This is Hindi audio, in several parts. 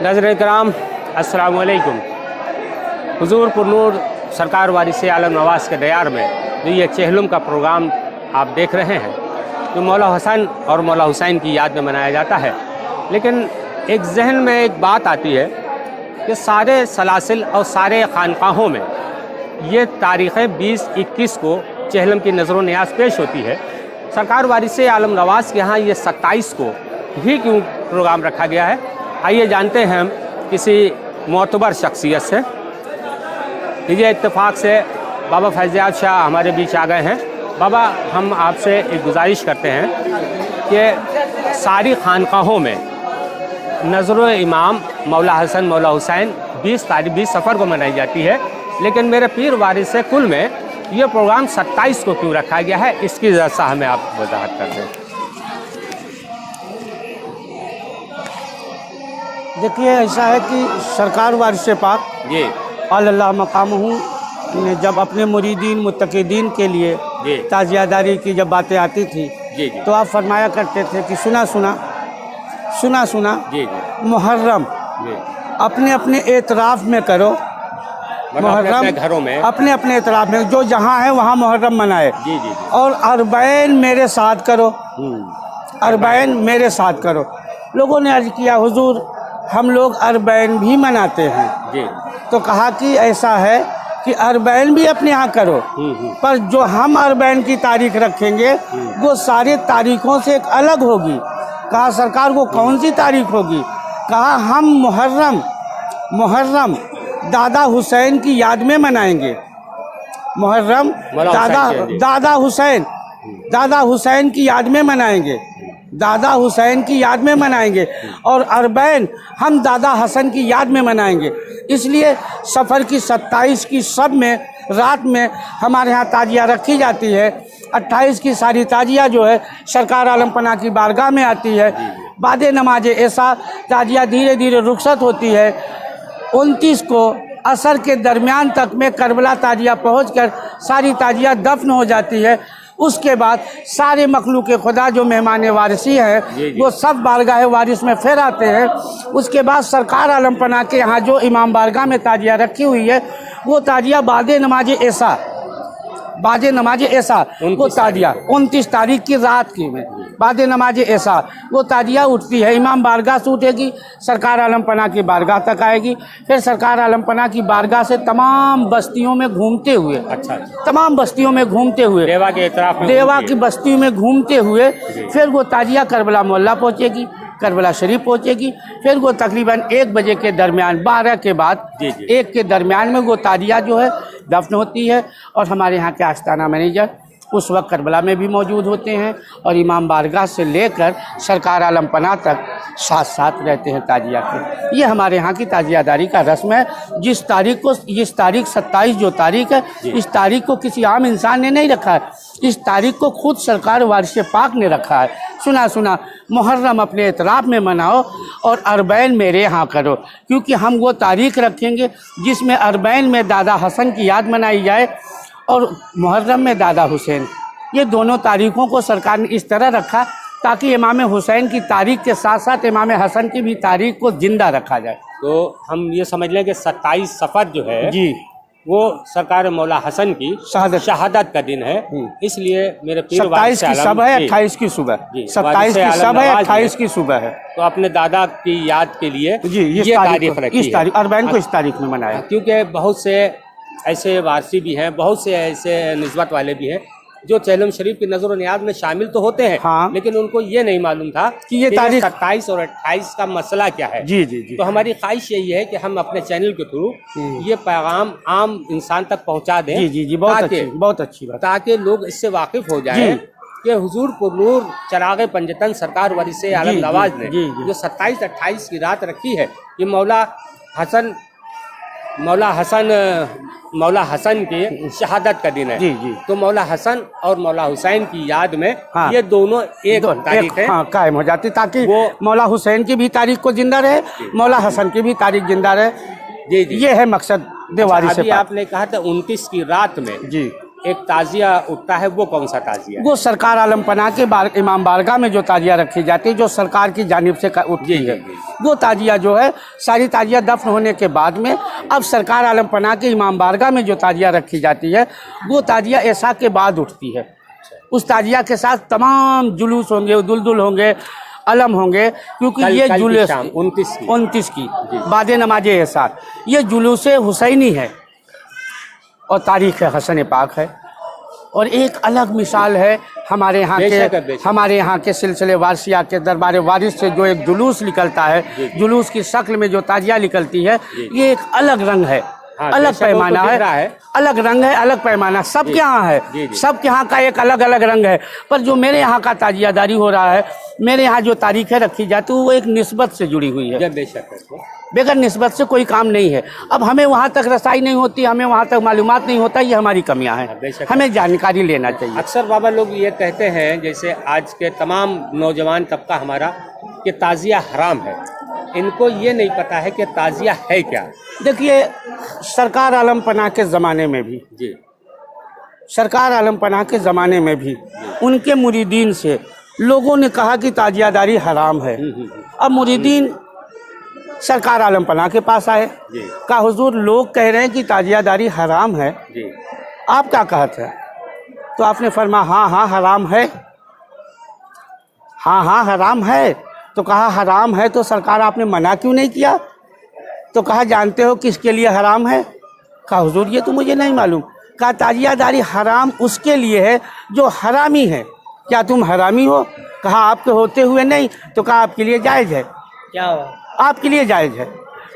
नाज़रीन किराम अस्सलामु अलैकुम। हुजूर पुरनूर सरकार वारिस आलम नवाज़ के दयार में जो ये चहलुम का प्रोग्राम आप देख रहे हैं, जो मौला हसन और मौला हुसैन की याद में मनाया जाता है। लेकिन एक जहन में एक बात आती है कि सारे सलासिल और सारे खानकाहों में ये तारीख़ें 20-21 को चहलम की नज़र न्याज पेश होती है। सरकार वारिस आलम नवाज़ के यहाँ ये 27 को ही क्यों प्रोग्राम रखा गया है? आइए जानते हैं हम किसी मोतबर शख्सियत से। ये इत्तेफाक से बाबा फैज़ियात शाह हमारे बीच आ गए हैं। बाबा, हम आपसे एक गुजारिश करते हैं कि सारी खानकाहों में नज़र इमाम मौला हसन मौला हुसैन 20 सफ़र को मनाई जाती है, लेकिन मेरे पीर वारिस कुल में ये प्रोग्राम 27 को क्यों रखा गया है, इसकी ज़रा हमें आप वजाहत कर दें। देखिए, ऐसा है कि सरकार वारिस पाक जी अल्लाह मकामहू ने जब अपने मुरीदीन मुत्तकीदीन के लिए ताज़ियादारी की जब बातें आती थी जी तो आप फरमाया करते थे कि सुना सुना जी मुहर्रम जी अपने अपने एतराफ़ में करो। मुहर्रम घरों में अपने अपने एतराफ़ में जो जहाँ है वहाँ मुहर्रम मनाए। जी जी और अरबैन मेरे साथ करो, अरबैन मेरे साथ करो। लोगों ने अर्ज़ किया, हुजूर हम लोग अरबैन भी मनाते हैं। जी तो कहा कि ऐसा है कि अरबैन भी अपने यहाँ करो, पर जो हम अरबैन की तारीख रखेंगे वो सारे तारीखों से एक अलग होगी। कहा सरकार वो कौन सी तारीख होगी? कहा हम मुहर्रम दादा हुसैन की याद में मनाएंगे। मुहर्रम दादा हुसैन की याद में मनाएंगे, दादा हुसैन की याद में मनाएंगे। और अरबैन हम दादा हसन की याद में मनाएंगे। इसलिए सफ़र की 27 की सब में रात में हमारे यहाँ ताजिया रखी जाती है। 28 की सारी ताजिया जो है सरकार आलम पनाह की बारगाह में आती है। बाद नमाज ऐसा ताजिया धीरे धीरे रुखसत होती है। 29 को असर के दरमियान तक में करबला ताजिया पहुँचकर सारी ताजिया दफन हो जाती है। उसके बाद सारे मखलूक खुदा जो मेहमान वारिसी हैं वो सब बारगाह वारिस में फिर आते हैं। उसके बाद सरकार आलम पनाह के यहाँ जो इमाम बारगाह में ताजिया रखी हुई है वो ताजिया बाद नमाज ऐसा वो ताजिया 29 तारीख की रात की में बाद नमाज ऐसा वो ताजिया उठती है। इमाम बारगाह से उठेगी, सरकार आलम पनाह की बारगाह तक आएगी। फिर सरकार आलम पनाह की बारगाह से तमाम बस्तियों में घूमते हुए तमाम बस्तियों में घूमते हुए देवा की बस्तियों में घूमते हुए फिर वो ताजिया करबला मोहल्ला पहुँचेगी, करबला शरीफ पहुँचेगी। फिर वो तकरीबन 1 बजे के दरमियान 12 के बाद 1 के दरमियान में वो ताजिया जो है दफन होती है। और हमारे यहाँ के आस्ताना मैनेजर उस वक्त करबला में भी मौजूद होते हैं और इमाम बारगाह से लेकर सरकार आलम पनाह तक साथ साथ रहते हैं ताजिया के। ये हमारे यहाँ की ताजियादारी का रस्म है। जिस तारीख 27 जो तारीख है, इस तारीख को किसी आम इंसान ने नहीं रखा है, इस तारीख को खुद सरकार वारिस पाक ने रखा है। सुना मुहर्रम अपने एतराफ़ में मनाओ और अरबैन मेरे यहाँ करो, क्योंकि हम वो तारीख रखेंगे जिसमें अरबैन में दादा हसन की याद मनाई जाए और मुहर्रम में दादा हुसैन। ये दोनों तारीख़ों को सरकार ने इस तरह रखा ताकि इमाम हुसैन की तारीख के साथ साथ इमाम हसन की भी तारीख को जिंदा रखा जाए। तो हम ये समझ लें कि 27 सफ़र जो है जी वो सरकार मौला हसन की शहादत का दिन है। इसलिए मेरे पीर 27 की सब है, 28 की सुबह 27 की सब है, 28 की सुबह है। तो अपने दादा की याद के लिए ये तारीख रखी, इस तारीख अरबैन को इस तारीख में मनाया। क्योंकि बहुत से ऐसे वारसी भी हैं, बहुत से ऐसे निस्बत वाले भी हैं जो चहलम शरीफ की नज़र न्याज में शामिल तो होते हैं, हाँ, लेकिन उनको ये नहीं मालूम था कि ये तारीख 27 और 28 का मसला क्या है। जी। तो हमारी ख्वाहिश यही है कि हम अपने चैनल के थ्रू ये पैगाम आम इंसान तक पहुंचा दें। जी बहुत अच्छी बात, ताकि लोग इससे वाकिफ हो जाए कि हुजूर पुरनूर चराग़ पंजतन सरकार वारिस आलम नवाज़ ने जो 27-28 की रात रखी है, ये मौला हसन की शहादत का दिन है। तो मौला हसन और मौला हुसैन की याद में ये दोनों एक तारीख है कायम हो जाती, ताकि वो मौला हुसैन की भी तारीख को जिंदा रहे, मौला हसन की भी तारीख जिंदा रहे। जी ये है मकसद वारिस पाक। आपने कहा था 29 की रात में एक ताजिया उठता है, वो कौन सा ताजिया है? वो सरकार आलम पनाह के इमाम बारगाह में जो ताजिया रखी जाती है, जो सरकार की जानिब से उठती है, वो ताजिया जो है, सारी ताजिया दफन होने के बाद में अब सरकार आलम पनाह के इमाम बारगाह में जो ताजिया रखी जाती है, वो ताजिया ऐसा के बाद उठती है। उस ताजिया के साथ तमाम जुलूस होंगे, दुलदुल होंगे, अलम होंगे, क्योंकि ये जुलूस 29 की बाद नमाज ऐसा, ये जुलूस हुसैनी है और तारीख़ हसन पाक है। और एक अलग मिसाल है हमारे यहाँ के सिलसिले वारसिया के दरबार वारिस से जो एक जुलूस निकलता है, जुलूस की शक्ल में जो ताजिया निकलती है, ये एक अलग रंग है, अलग पैमाना है, अलग रंग है, अलग पैमाना। सबके यहाँ है, सबके यहाँ का एक अलग अलग रंग है। पर जो मेरे यहाँ का ताजियादारी हो रहा है, मेरे यहाँ जो तारीखें रखी जाती है, वो एक निस्बत से जुड़ी हुई है। बगैर निस्बत से कोई काम नहीं है। अब हमें वहाँ तक रसाई नहीं होती, हमें वहाँ तक मालूमात नहीं होता, ये हमारी कमियाँ हैं, हमें जानकारी लेना चाहिए। अक्सर बाबा लोग ये कहते हैं, जैसे आज के तमाम नौजवान तबका हमारा, कि ताजिया हराम है। इनको ये नहीं पता है कि ताजिया है क्या। देखिए, सरकार आलम पनाह के ज़माने में भी सरकार आलम पनाह के ज़माने में भी उनके मुरीदीन से लोगों ने कहा कि ताजियादारी हराम है। अब मुरीदीन सरकार आलम पनाह के पास आए, कहा हुजूर लोग कह रहे हैं कि ताजियादारी हराम है, आप क्या कहते हैं? तो आपने फरमाया हाँ हाँ हराम है, हाँ हाँ हराम है। तो कहा हराम है तो सरकार आपने मना क्यों नहीं किया? तो कहा जानते हो किसके लिए हराम है? कहा हुजूर ये तो मुझे नहीं मालूम। कहा ताजियादारी हराम उसके लिए है जो हरामी है। क्या तुम हरामी हो? कहा आपके होते हुए नहीं। तो कहा आपके लिए जायज़ है। क्या हुआ? आपके लिए जायज़ है।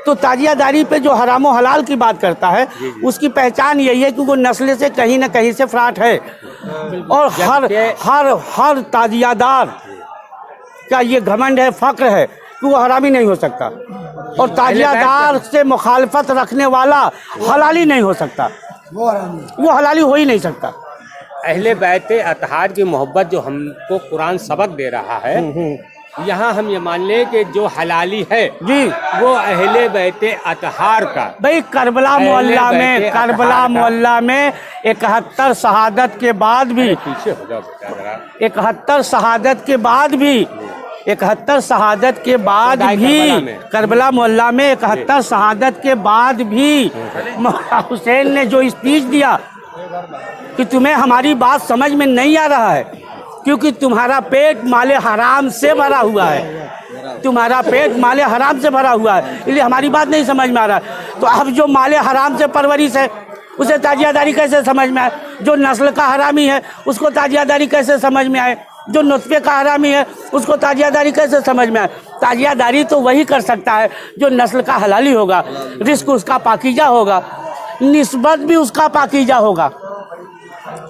तो ताजियादारी पे जो हराम व हलाल की बात करता है, उसकी पहचान यही है कि वो नस्ल से कहीं ना कहीं से फ्राट है। और हर ताजियादार का ये घमंड है, फ़क्र है कि वो हरामी नहीं हो सकता, और ताजियादार से मुखालफत रखने वाला हलाली नहीं हो सकता, वो हलाली हो ही नहीं सकता। अहले बैत अतहार की मोहब्बत जो हमको कुरान सबक दे रहा है, यहाँ हम ये मान लें कि जो हलाली है जी, वो अहले बैत अतहार का। भाई करबला मोहल्ला में 71 शहादत के बाद भी, 71 शहादत के बाद भी, 71 शहादत के बाद भी, करबला मोहल्ला में 71 शहादत के बाद भी हुसैन ने जो स्पीच दिया कि तुम्हें हमारी बात समझ में नहीं आ रहा है, क्योंकि तुम्हारा पेट माले हराम से भरा हुआ है, तुम्हारा पेट माले हराम से भरा हुआ है, इसलिए हमारी बात नहीं समझ में आ रहा है। तो अब जो माले हराम से परवरिश है, उसे ताजियादारी कैसे समझ में आए? जो नस्ल का हरामी है, उसको ताजियादारी कैसे समझ में आए? जो नुत्फे का हरामी है, उसको ताजियादारी कैसे समझ में आए? ताजियादारी तो वही कर सकता है जो नस्ल का हलाली होगा, रिस्क उसका पाकीजा होगा, निस्बत भी उसका पाकीजा होगा।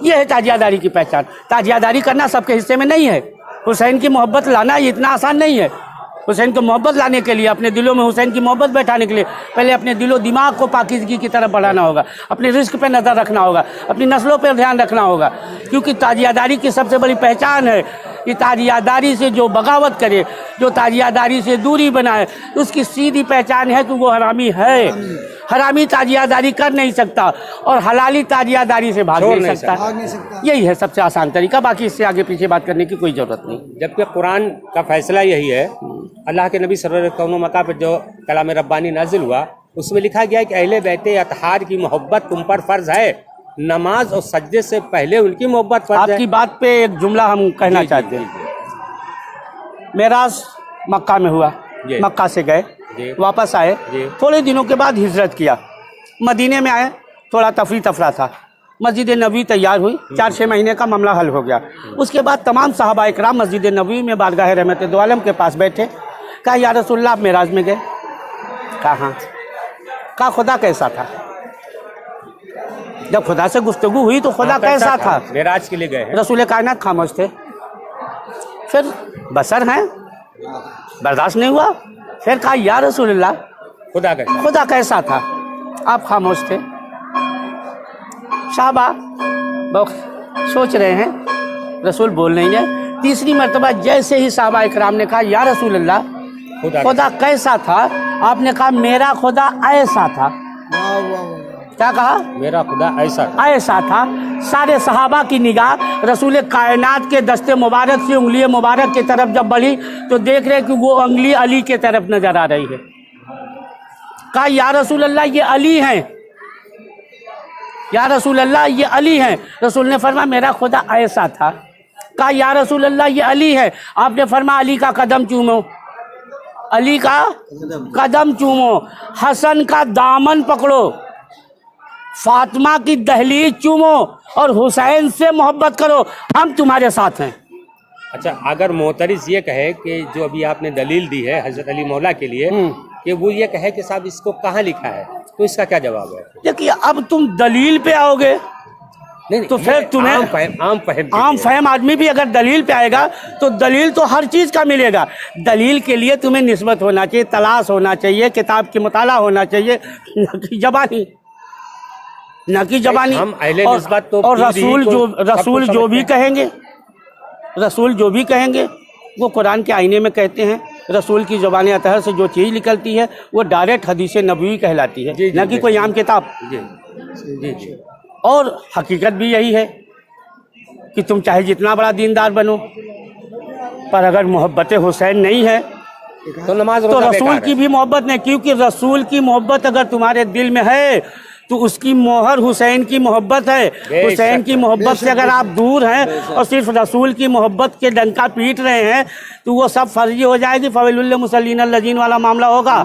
ये है ताजियादारी की पहचान। ताजियादारी करना सबके हिस्से में नहीं है। हुसैन की मोहब्बत लाना ये इतना आसान नहीं है। हुसैन को मोहब्बत लाने के लिए, अपने दिलों में हुसैन की मोहब्बत बैठाने के लिए, पहले अपने दिलो दिमाग को पाकीज़गी की तरफ बढ़ाना होगा, अपने रिस्क पे नज़र रखना होगा, अपनी नस्लों पर ध्यान रखना होगा। क्योंकि ताजियादारी की सबसे बड़ी पहचान है कि ताजियादारी से जो बगावत करे, जो ताजियादारी से दूरी बनाए, उसकी सीधी पहचान है कि वो हरामी है। हरामी ताजियादारी कर नहीं सकता और हलाली ताजियादारी से भाग नहीं सकता। यही है सबसे आसान तरीका, बाकी इससे आगे पीछे बात करने की कोई ज़रूरत नहीं। जबकि कुरान का फैसला यही है, अल्लाह के नबी सल्लल्लाहु अलैहि वसल्लम पर जो कलाम रब्बानी नाजिल हुआ, उसमें लिखा गया कि अहले बैते अतहार की मोहब्बत तुम पर फ़र्ज़ है, नमाज और सज्दे से पहले उनकी मोहब्बत फ़र्ज़ है। आपकी बात पे एक जुमला हम कहना चाहते हैं। मेराज मक्का में हुआ, मक्का से गए, वापस आए, थोड़े दिनों के बाद हिजरत किया, मदीने में आए, थोड़ा तफरी तफरा था, मस्जिद नबी तैयार हुई, 4-6 महीने का मामला हल हो गया। उसके बाद तमाम सहाबा इकराम मस्जिद नबी में बारगाह रहमत दो आलम के पास बैठे। कहा या रसूलल्लाह आप मेराज में गए? कहा हाँ। कहा खुदा कैसा था? जब खुदा से गुफ्तगू हुई तो खुदा कैसा था? मेराज के लिए गए। रसूल कायनात खामोश थे। फिर बसर हैं, बर्दाश्त नहीं हुआ। फिर कहा या रसूलल्लाह खुदा कैसा था? आप खामोश थे। साहबा बहुत सोच रहे हैं, रसूल बोल नहीं है। तीसरी मर्तबा जैसे ही साहबा इकराम ने कहा या रसूलल्लाह खुदा कैसा था, आपने कहा मेरा खुदा ऐसा था। क्या कहा? मेरा खुदा ऐसा था। ऐसा था। सारे सहाबा की निगाह रसूल कायनात के दस्ते मुबारक से उंगली मुबारक की तरफ जब बढ़ी तो देख रहे कि वो उंगली अली के तरफ नजर आ रही है। कहा या रसूल अल्लाह ये अली हैं, या रसूल अल्लाह ये अली हैं। रसूल ने फरमाया मेरा खुदा ऐसा था। कहा या रसूल अल्लाह ये अली है। आपने फरमाया अली का कदम चूमो, अली का कदम चूमो, हसन का दामन पकड़ो, फातिमा की दहलीज चूमो और हुसैन से मोहब्बत करो, हम तुम्हारे साथ हैं। अच्छा, अगर मोहतरिज ये कहे कि जो अभी आपने दलील दी है हजरत अली मौला के लिए कि वो ये कहे कि साहब इसको कहाँ लिखा है, तो इसका क्या जवाब है? देखिए अब तुम दलील पे आओगे नहीं, तो फिर तुम्हें आम फहम आदमी भी अगर दलील पे आएगा तो दलील तो हर चीज़ का मिलेगा। दलील के लिए तुम्हें निस्बत होना चाहिए, तलाश होना चाहिए, किताब की मुताला होना चाहिए, न कि जबानी, न कि जबानी। और रसूल जो भी कहेंगे, रसूल जो भी कहेंगे वो कुरान के आईने में कहते हैं। रसूल की ज़बान अतहर से जो चीज़ निकलती है वो डायरेक्ट हदीस नबवी कहलाती है, न कि कोई आम किताब। जी। और हकीकत भी यही है कि तुम चाहे जितना बड़ा दीनदार बनो, पर अगर मोहब्बत हुसैन नहीं है तो नमाज तो रसूल की भी मोहब्बत नहीं। क्योंकि रसूल की मोहब्बत अगर तुम्हारे दिल में है तो उसकी मोहर हुसैन की मोहब्बत है। हुसैन की मोहब्बत से अगर आप दूर हैं और सिर्फ रसूल की मोहब्बत के डंका पीट रहे हैं तो वो सब फर्जी हो जाएगी। फवैलुल मुसल्लीन अल्लज़ीन वाला मामला होगा।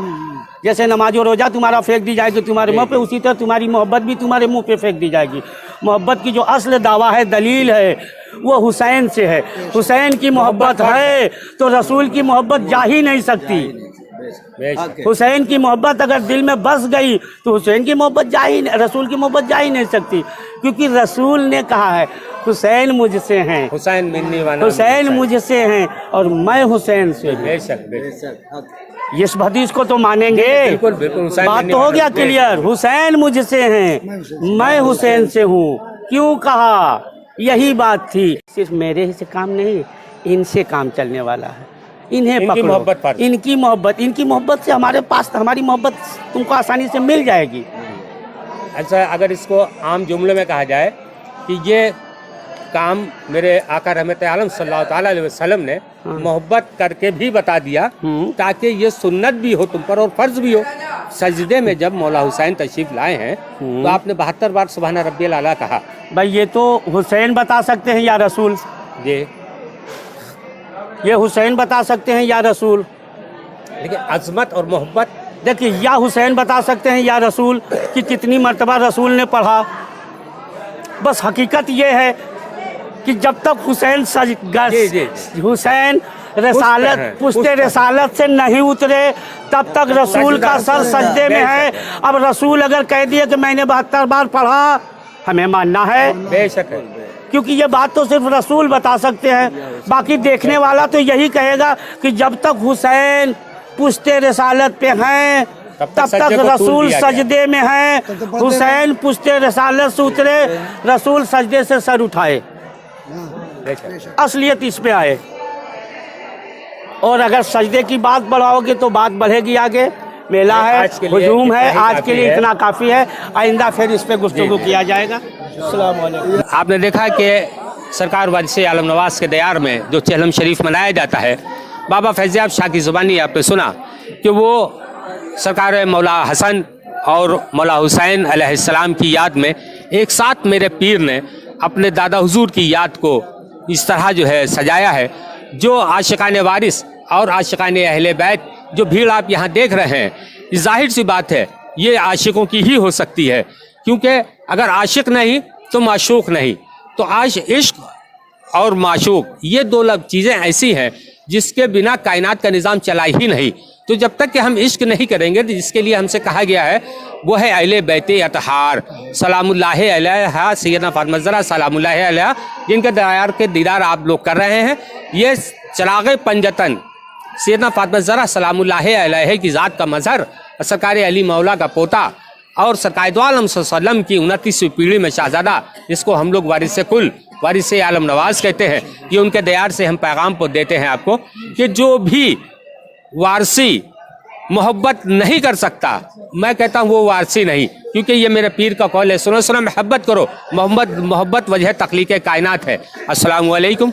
जैसे नमाज और रोजा तुम्हारा फेंक दी जाएगी तुम्हारे मुंह पे, उसी तरह तुम्हारी मोहब्बत भी तुम्हारे मुंह पे फेंक दी जाएगी। मोहब्बत की जो असल दावा है, दलील है, वो हुसैन से है। हुसैन की मोहब्बत है तो रसूल की मोहब्बत जा ही नहीं सकती। हुसैन की मोहब्बत अगर दिल में बस गई तो हुसैन की मोहब्बत रसूल की मोहब्बत जा ही नहीं सकती। क्योंकि रसूल ने कहा है हुसैन मुझसे हैं, हुसैन मुझसे हैं और मैं हुसैन से हूँ। इस हदीस को तो मानेंगे। बिल्कुल बात तो हो गया क्लियर। हुसैन मुझसे हैं, मैं हुसैन से हूँ। क्यों कहा? यही बात थी। सिर्फ मेरे ही से काम नहीं, इनसे काम चलने वाला है। इन्हें पकड़ो, इनकी मोहब्बत से हमारे पास हमारी मोहब्बत तुमको आसानी से मिल जाएगी। अच्छा, अगर इसको आम जुमले में कहा जाए कि ये काम मेरे आका रहमत आलम सल्लल्लाहु अलैहि वसल्लम ने मोहब्बत करके भी बता दिया ताकि ये सुन्नत भी हो तुम पर और फर्ज भी हो। सजदे में जब मौला हुसैन तशरीफ लाए हैं तो आपने 72 बार सुबहान रब्बियल आला कहा। भाई ये तो हुसैन बता सकते हैं या रसूल? ये हुसैन बता सकते हैं या रसूल? लेकिन अजमत और मोहब्बत, देखिए, या हुसैन बता सकते हैं या रसूल कि कितनी मर्तबा रसूल ने पढ़ा। बस हकीकत ये है कि जब तक हुसैन हुसैन रसालत पुश्ते रसालत से नहीं उतरे तब तक रसूल का सर सजदे में है। अब रसूल अगर कह दिए कि मैंने 72 बार पढ़ा, हमें मानना है। बेशक है, क्योंकि ये बात तो सिर्फ रसूल बता सकते हैं। बाकी देखने वाला तो यही कहेगा कि जब तक हुसैन पुश्ते रसालत पे हैं तब तक रसूल सजदे में हैं। हुसैन पुश्ते रसालत से उतरे, रसूल सजदे से सर उठाए। असलियत इस पे आए। और अगर सजदे की बात बढ़ाओगे तो बात बढ़ेगी आगे। मेला है, हुजूम है, आज के लिए इतना काफ़ी है। आइंदा फिर इस पे गुफ्तगू किया जाएगा। अस्सलाम वालेकुम। आपने देखा कि सरकार वारिस आलम नवाज के दयार में जो चेहलम शरीफ मनाया जाता है, बाबा फैज़याब शाह की ज़ुबानी आपने सुना कि वो सरकार मौला हसन और मौला हुसैन अलैहिस्सलाम की याद में एक साथ मेरे पीर ने अपने दादा हुजूर की याद को इस तरह जो है सजाया है। जो आशिकाने वारिस और आशिकाने अहले बैत जो भीड़ आप यहाँ देख रहे हैं, जाहिर सी बात है ये आशिकों की ही हो सकती है। क्योंकि अगर आशिक नहीं तो माशूक नहीं। तो आज इश्क और माशूक ये दो चीज़ें ऐसी हैं जिसके बिना कायनात का निज़ाम चला ही नहीं। तो जब तक कि हम इश्क नहीं करेंगे तो जिसके लिए हमसे कहा गया है वो है अहले बैते अतहार सलामुल्लाहि अलैहा सैयदना फातिमा ज़हरा सलामुल्लाहि अलैहा, जिनके दयार के दीदार आप लोग कर रहे हैं। ये चिराग़ पंजतन सैयदना फातिमा ज़हरा सलामुल्लाहि अलैहा की ज़ात का मज़हर, सरकार अली मौला का पोता और सरकार दो आलम सल्लम की 29वीं पीढ़ी में शहजादा, जिसको हम लोग वारिस कुल वारिस आलम नवाज कहते हैं। ये उनके दयार से हम पैगाम को देते हैं आपको कि जो भी वारसी मोहब्बत नहीं कर सकता, मैं कहता हूँ वो वारसी नहीं, क्योंकि ये मेरे पीर का कौल है, सुनो सुनो मोहब्बत करो, मोहब्बत वजह तख्लीक़ कायनात है। अस्सलामु अलैकुम।